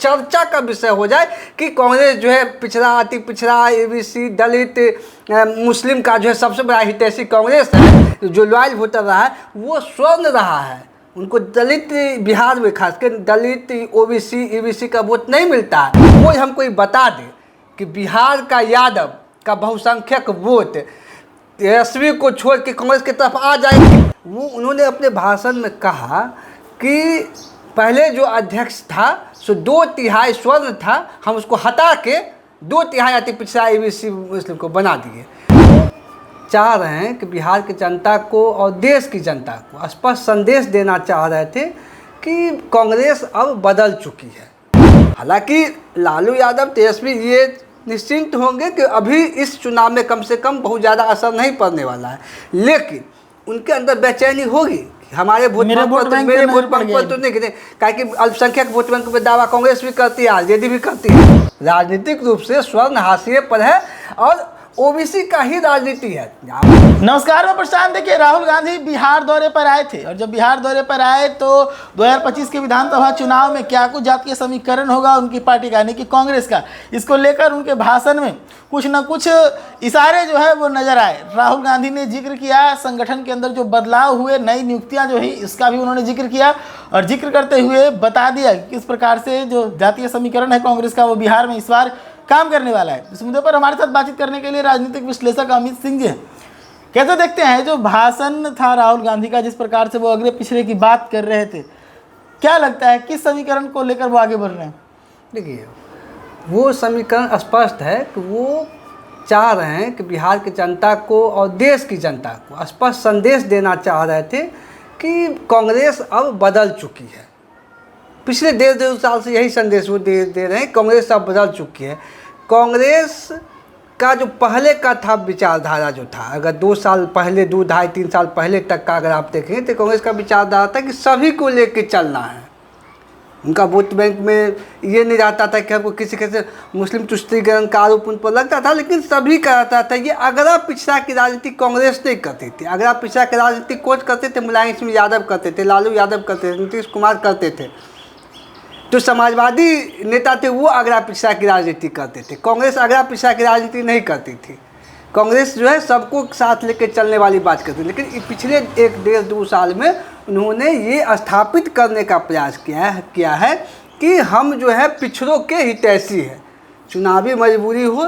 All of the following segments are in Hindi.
चर्चा का विषय हो जाए कि कांग्रेस जो है पिछड़ा, अति पिछड़ा, एबीसी, दलित, मुस्लिम का जो है सबसे बड़ा हितैषी कांग्रेस है। जो लॉयल वोटर रहा है वो स्वर्ण रहा है, उनको दलित बिहार में खासकर दलित, ओबीसी, ईबीसी का वोट नहीं मिलता है। कोई हमको ये बता दे कि बिहार का यादव का बहुसंख्यक वोट तेजस्वी को छोड़ के कांग्रेस की तरफ आ जाएगी। वो उन्होंने अपने भाषण में कहा कि पहले जो अध्यक्ष था सो 2/3 स्वर्ण था, हम उसको हटा के 2/3 अति पिछड़ा एबीसी मुस्लिम को बना दिए। चाह रहे हैं कि बिहार की जनता को और देश की जनता को स्पष्ट संदेश देना चाह रहे थे कि कांग्रेस अब बदल चुकी है। हालांकि लालू यादव, तेजस्वी ये निश्चिंत होंगे कि अभी इस चुनाव में कम से कम बहुत ज़्यादा असर नहीं पड़ने वाला है, लेकिन उनके अंदर बेचैनी होगी कि हमारे मेरे वोट बैंक पर तो नहीं गिरे, क्योंकि अल्पसंख्यक वोट बैंक पर दावा कांग्रेस भी करती है, आरजेडी भी करती है। राजनीतिक रूप से स्वर्ण हाशिए पर है और ओबीसी का ही राजनीति है। नमस्कार, मैं प्रशांत। देखिए, राहुल गांधी बिहार दौरे पर आए थे और जब बिहार दौरे पर आए तो 2025 के विधानसभा चुनाव में क्या कुछ जातीय समीकरण होगा उनकी पार्टी का यानी कि कांग्रेस का, इसको लेकर उनके भाषण में कुछ न कुछ इशारे जो है वो नजर आए। राहुल गांधी ने जिक्र किया संगठन के अंदर जो बदलाव हुए, नई नियुक्तियां जो है इसका भी उन्होंने जिक्र किया और जिक्र करते हुए बता दिया किस प्रकार से जो जातीय समीकरण है कांग्रेस का वो बिहार में इस बार काम करने वाला है। इस मुद्दे पर हमारे साथ बातचीत करने के लिए राजनीतिक विश्लेषक अमित सिंह जी हैं। कैसे देखते हैं जो भाषण था राहुल गांधी का, जिस प्रकार से वो अगले पिछड़े की बात कर रहे थे, क्या लगता है किस समीकरण को लेकर वो आगे बढ़ रहे हैं? देखिए, वो समीकरण स्पष्ट है कि वो चाह रहे हैं कि बिहार की जनता को और देश की जनता को स्पष्ट संदेश देना चाह रहे थे कि कांग्रेस अब बदल चुकी है। पिछले 1.5 साल से यही संदेश वो दे रहे हैं, कांग्रेस अब बदल चुकी है। कांग्रेस का जो पहले का था विचारधारा जो था, अगर 2 साल पहले, 2-2.5-3 साल पहले तक का अगर आप देखें तो कांग्रेस का विचारधारा था कि सभी को लेके चलना है। उनका वोट बैंक में ये नहीं रहता था कि हमको किसी मुस्लिम तुष्टीकरण का आरोप उन पर लगता था, लेकिन सभी का रहता था। ये अगरा पिछड़ा की राजनीति कांग्रेस नहीं करती थी। अगरा पिछड़ा की राजनीति कौन करते थे? मुलायम सिंह यादव करते थे, लालू यादव करते थे, नीतीश कुमार करते थे। जो समाजवादी नेता थे वो अगरा पिछड़ा की राजनीति करते थे। कांग्रेस अगरा पिछड़ा की राजनीति नहीं करती थी। कांग्रेस जो है सबको साथ लेकर चलने वाली बात करती थी। लेकिन पिछले 1-1.5-2 साल में उन्होंने ये स्थापित करने का प्रयास किया है कि हम जो है पिछड़ों के हितैषी है। चुनावी मजबूरी हो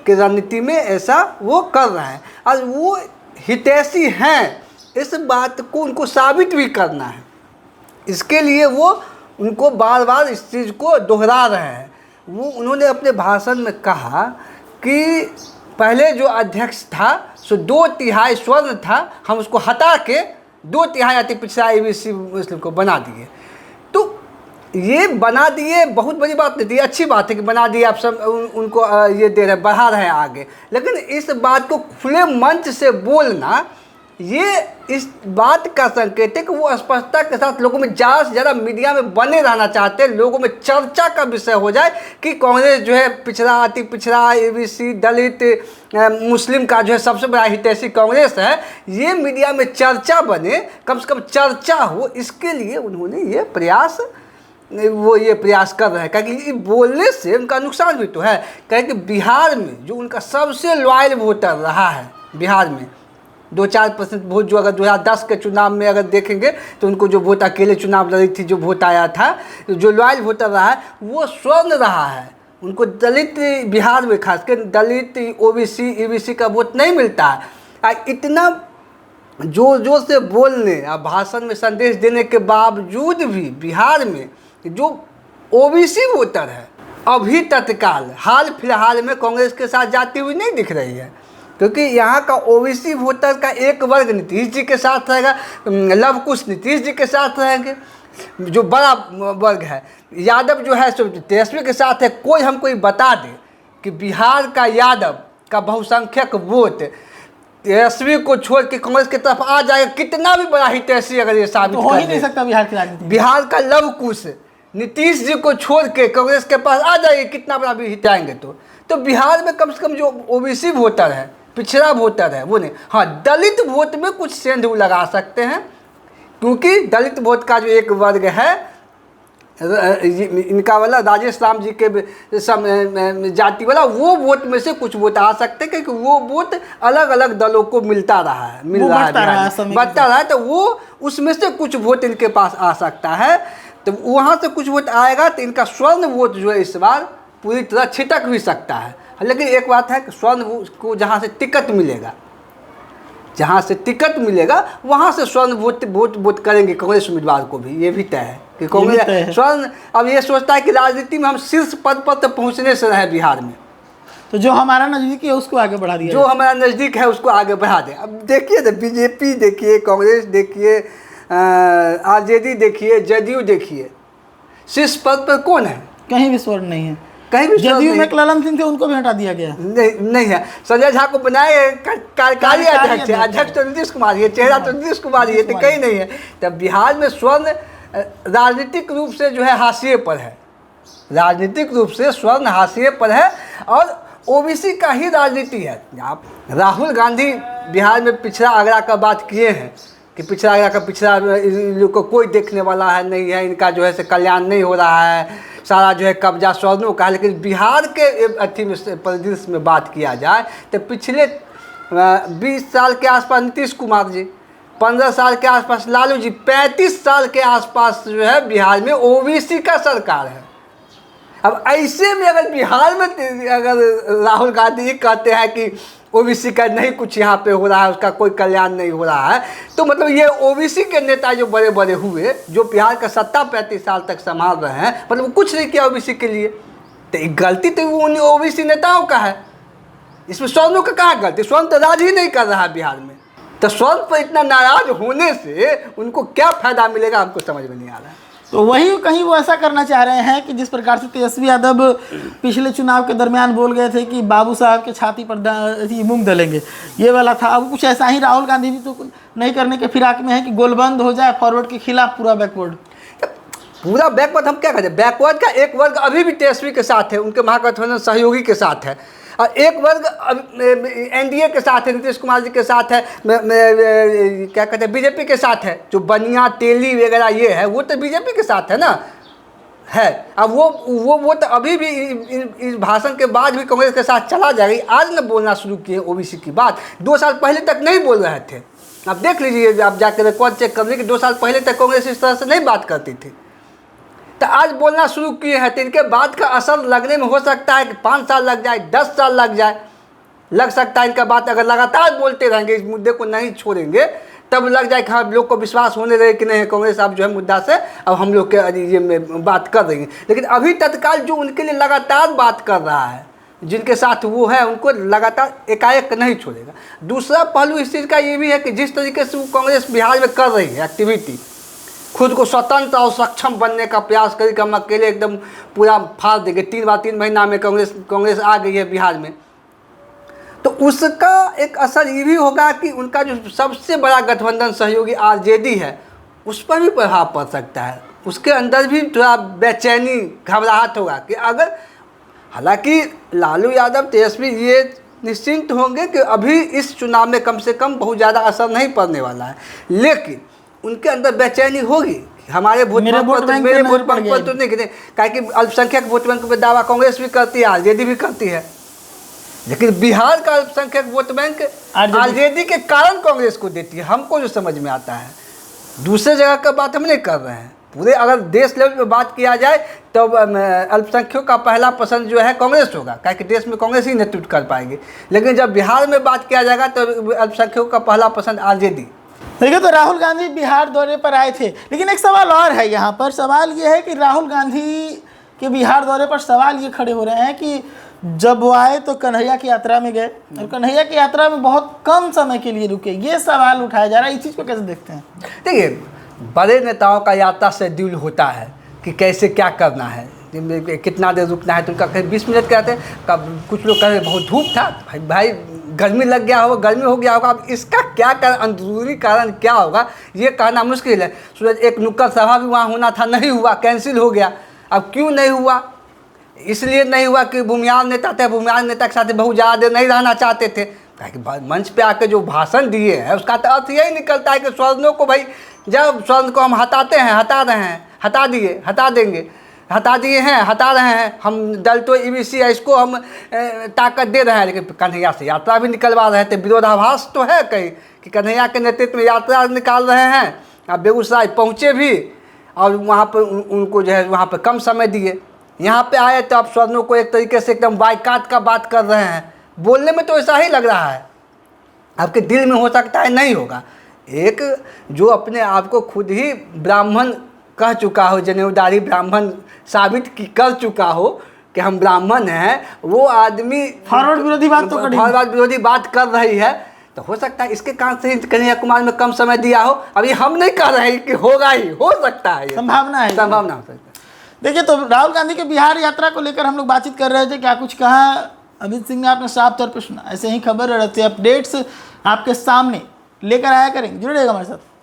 कि रणनीति में ऐसा वो कर रहा है और वो हितैषी हैं, इस बात को उनको साबित भी करना है। इसके लिए वो उनको बार बार इस चीज़ को दोहरा रहे हैं। वो उन्होंने अपने भाषण में कहा कि पहले जो अध्यक्ष था सो 2/3 स्वर्ण था, हम उसको हटा के 2/3 अति पिछड़ा एबीसी मुस्लिम को बना दिए। तो ये बना दिए बहुत बड़ी बात नहीं थी, अच्छी बात है कि बना दिए, आप सब उनको ये दे रहे, बढ़ा रहे हैं आगे। लेकिन इस बात को खुले मंच से बोलना ये इस बात का संकेत है कि वो स्पष्टता के साथ लोगों में ज़्यादा से ज़्यादा मीडिया में बने रहना चाहते हैं, लोगों में चर्चा का विषय हो जाए कि कांग्रेस जो है पिछड़ा, अति पिछड़ा, एबीसी, दलित, मुस्लिम का जो है सबसे बड़ा हितैषी कांग्रेस है। ये मीडिया में चर्चा बने, कम से कम चर्चा हो, इसके लिए उन्होंने ये प्रयास कर रहे हैं। क्योंकि बोलने से उनका नुकसान भी तो है। क्योंकि बिहार में जो उनका सबसे लॉयल वोटर रहा है, बिहार में 2-4% वोट जो अगर 2010 के चुनाव में अगर देखेंगे तो उनको जो वोट अकेले चुनाव लड़ी थी, जो वोट आया था, जो लॉयल वोटर रहा है वो स्वर्ण रहा है। उनको दलित, बिहार में खासकर दलित, ओबीसी, ईबीसी का वोट नहीं मिलता है। इतना जोर जोर से बोलने और भाषण में संदेश देने के बावजूद भी बिहार में जो ओबीसी वोटर है अभी तत्काल हाल फिलहाल में कांग्रेस के साथ जाती हुई नहीं दिख रही है। क्योंकि यहाँ का ओबीसी वोटर का एक वर्ग नीतीश जी के साथ रहेगा, लव कुश नीतीश जी के साथ रहेंगे, जो बड़ा वर्ग है। यादव जो है सो तेजस्वी के साथ है। कोई हमको ये बता दे कि बिहार का यादव का बहुसंख्यक वोट तेजस्वी को छोड़ के कांग्रेस की तरफ आ जाएगा, कितना भी बड़ा हितैषी अगर ये साबित हो ही नहीं सकता बिहार की राजनीति। बिहार का लव कुश नीतीश जी को छोड़ के कांग्रेस के पास आ जाएगी, कितना बड़ा भी हिताएंगे तो बिहार में कम से कम जो ओबीसी वोटर है, पिछड़ा वोटर है, वो नहीं। हाँ, दलित वोट में कुछ सेंध लगा सकते हैं, क्योंकि दलित वोट का जो एक वर्ग है इनका वाला राजेश राम जी के जाति वाला, वो वोट में से कुछ वोट आ सकते हैं, क्योंकि वो वोट अलग अलग दलों को मिलता रहा है, बढ़ता रहा है, तो वो उसमें से कुछ वोट इनके पास आ सकता है। तो वहाँ से कुछ वोट आएगा तो इनका स्वर्ण वोट जो है इस बार पूरी तरह छिटक भी सकता है। लेकिन एक बात है कि स्वर्ण को जहाँ से टिकट मिलेगा, जहाँ से टिकट मिलेगा वहाँ से स्वर्ण वोट करेंगे कांग्रेस उम्मीदवार को भी, ये भी तय है कि कांग्रेस स्वर्ण अब ये सोचता है कि राजनीति में हम शीर्ष पद पर तो पहुँचने से रहे बिहार में, तो जो हमारा नज़दीक है उसको आगे बढ़ा दिया, जो हमारा नज़दीक है उसको आगे बढ़ा दें। अब देखिए तो बीजेपी देखिए, कांग्रेस देखिए, आरजेडी देखिए, जदयू देखिए, शीर्ष पद पर कौन है? कहीं भी स्वर्ण नहीं है, कहीं भी। जदयू में ललन सिंह थे, उनको भी हटा दिया गया, नहीं है। संजय झा को बनाए कार्यकारी अध्यक्ष तो नीतीश कुमार ही, चेहरा तो नीतीश कुमार ही है, तो कहीं नहीं है। तब बिहार में स्वर्ण राजनीतिक रूप से जो है हाशिए पर है, राजनीतिक रूप से स्वर्ण हाशिए पर है, और ओबीसी का ही राजनीति है। आप राहुल गांधी बिहार में पिछड़ा आगरा का बात किए हैं कि पिछड़ा आगरा का पिछड़ा इन लोग को कोई देखने वाला है नहीं है, इनका जो है से कल्याण नहीं हो रहा है, सारा जो है कब्जा स्वर्णों का है। लेकिन बिहार के अथी में परिदृश्य में बात किया जाए तो पिछले 20 साल के आसपास नीतीश कुमार जी, 15 साल के आसपास लालू जी, 35 साल के आसपास जो है बिहार में ओबीसी का सरकार है। अब ऐसे में अगर बिहार में अगर राहुल गांधी कहते हैं कि ओबीसी का नहीं कुछ यहाँ पे हो रहा है, उसका कोई कल्याण नहीं हो रहा है, तो मतलब ये ओबीसी के नेता जो बड़े बड़े हुए, जो बिहार का सत्ता 35 साल तक संभाल रहे हैं, मतलब कुछ नहीं किया ओबीसी के लिए, तो एक गलती तो वो उन ओबीसी नेताओं का है। इसमें स्वर्णों का कहाँ गलती? स्वर्ण तो राज ही नहीं कर रहा है बिहार में, तो स्वर्ण पर इतना नाराज होने से उनको क्या फायदा मिलेगा, हमको समझ में नहीं आ रहा है। तो वही कहीं वो ऐसा करना चाह रहे हैं कि जिस प्रकार से तेजस्वी यादव पिछले चुनाव के दरमियान बोल गए थे कि बाबू साहब के छाती पर मूंग दलेंगे, ये वाला था। अब कुछ ऐसा ही राहुल गांधी भी तो नहीं करने के फिराक में है कि गोलबंद हो जाए, फॉरवर्ड के खिलाफ पूरा बैकवर्ड। पूरा बैकवर्ड हम क्या कहते? बैकवर्ड का एक वर्ग अभी भी तेजस्वी के साथ है, उनके महागठबंधन सहयोगी के साथ है, और एक वर्ग एनडीए के साथ है, नीतीश कुमार जी के साथ है, क्या कहते हैं, बीजेपी के साथ है। जो बनिया तेली वगैरह ये है वो तो बीजेपी के साथ है ना, है। अब वो तो अभी भी इस भाषण के बाद भी कांग्रेस के साथ चला जाएगा। आज न बोलना शुरू किए ओबीसी की बात, 2 साल पहले तक नहीं बोल रहे थे। आप देख लीजिए, आप जाकर रिकॉर्ड चेक कर लीजिए कि 2 साल पहले तक कांग्रेस इस तरह से नहीं बात करती थी, तो आज बोलना शुरू किए हैं। तो इनके बाद का असर लगने में हो सकता है कि 5 साल लग जाए, 10 साल लग सकता है। इनका बात अगर लगातार बोलते रहेंगे, इस मुद्दे को नहीं छोड़ेंगे, तब लग जाए कि हाँ लोग को विश्वास होने रहे कि नहीं कांग्रेस अब जो है मुद्दा से अब हम लोग के ये में बात कर रही है। लेकिन अभी तत्काल जो उनके लिए लगातार बात कर रहा है, जिनके साथ वो है, उनको लगातार एकाएक नहीं छोड़ेगा। दूसरा पहलू इस चीज़ का ये भी है कि जिस तरीके से वो कांग्रेस बिहार में कर रही है एक्टिविटी, खुद को स्वतंत्र और सक्षम बनने का प्रयास करें कि हम अकेले एकदम पूरा फाड़ देंगे, 3 महीना में कांग्रेस आ गई है बिहार में, तो उसका एक असर ये भी होगा कि उनका जो सबसे बड़ा गठबंधन सहयोगी आरजेडी है, उस पर भी प्रभाव पड़ सकता है। उसके अंदर भी थोड़ा बेचैनी, घबराहट होगा कि अगर, हालांकि लालू यादव, तेजस्वी ये निश्चिंत होंगे कि अभी इस चुनाव में कम से कम बहुत ज़्यादा असर नहीं पड़ने वाला है, लेकिन उनके अंदर बेचैनी होगी। हमारे मेरे वोट बैंक पर तो नहीं गिने, कि अल्पसंख्यक वोट बैंक पर दावा कांग्रेस भी करती है, आरजेडी भी करती है, लेकिन बिहार का अल्पसंख्यक वोट बैंक आरजेडी के कारण कांग्रेस को देती है। हमको जो समझ में आता है, दूसरे जगह का बात हम नहीं कर रहे हैं, पूरे अगर देश लेवल पे बात किया जाए तो अल्पसंख्यकों का पहला पसंद जो है कांग्रेस होगा, क्योंकि देश में कांग्रेस ही नेतृत्व कर पाएगी। लेकिन जब बिहार में बात किया जाएगा तो अल्पसंख्यकों का पहला पसंद आरजेडी। देखिए, तो राहुल गांधी बिहार दौरे पर आए थे, लेकिन एक सवाल और है यहाँ पर। सवाल ये है कि राहुल गांधी के बिहार दौरे पर सवाल ये खड़े हो रहे हैं कि जब वो आए तो कन्हैया की यात्रा में गए और कन्हैया की यात्रा में बहुत कम समय के लिए रुके, ये सवाल उठाया जा रहा है। इस चीज़ को कैसे देखते हैं? देखिए, बड़े नेताओं का यात्रा शेड्यूल होता है कि कैसे क्या करना है, कितना देर रुकना है। तो उनका कहीं 20 मिनट कहते हैं, कब कुछ लोग कह रहे बहुत धूप था, भाई गर्मी लग गया होगा, गर्मी हो गया होगा। अब इसका क्या अंदरूनी कारण क्या होगा ये कहना मुश्किल है। सूरज, एक नुक्कड़ सभा भी वहाँ होना था, नहीं हुआ, कैंसिल हो गया। अब क्यों नहीं हुआ? इसलिए नहीं हुआ कि भूमिहार नेता थे, भूमिहार नेता के साथ बहुत ज़्यादा देर नहीं रहना चाहते थे। मंच पे आके जो भाषण दिए हैं उसका तो अर्थ यही निकलता है कि स्वर्णों को, भाई जब स्वर्ण को हम हटाते हैं, हटा रहे हैं, हटा दिए, हटा देंगे, हटा दिए हैं, हटा रहे हैं। हम दल तो ईबीसी है, इसको हम ताकत दे रहे हैं, लेकिन कन्हैया से यात्रा भी निकलवा रहे थे। विरोधाभास तो है कहीं कि कन्हैया के नेतृत्व में यात्रा निकाल रहे हैं। अब बेगूसराय पहुँचे भी और वहाँ पर उनको जो है वहाँ पर कम समय दिए। यहाँ पे आए तो आप स्वर्णों को एक तरीके से एकदम बाइकाट का बात कर रहे हैं। बोलने में तो ऐसा ही लग रहा है, आपके दिल में हो सकता है नहीं होगा। एक जो अपने आप को खुद ही ब्राह्मण कह चुका हो, जनेऊदारी ब्राह्मण साबित कर चुका हो कि हम ब्राह्मण हैं, वो आदमी फॉरवर्ड विरोधी बात तो करी, फॉरवर्ड विरोधी बात कर रही है। तो हो सकता है इसके कारण से कन्हैया कुमार में कम समय दिया हो। अभी हम नहीं कह रहे हैं कि होगा ही, हो सकता है, संभावना है, संभावना हो सकता है। देखिए, तो राहुल गांधी के बिहार यात्रा को लेकर हम लोग बातचीत कर रहे थे, क्या कुछ कहा अमित सिंह ने, आपने साफ तौर पर सुना। ऐसे ही खबर रहती है, अपडेट्स आपके सामने लेकर आया करेंगे, जुड़े रहेगा हमारे साथ।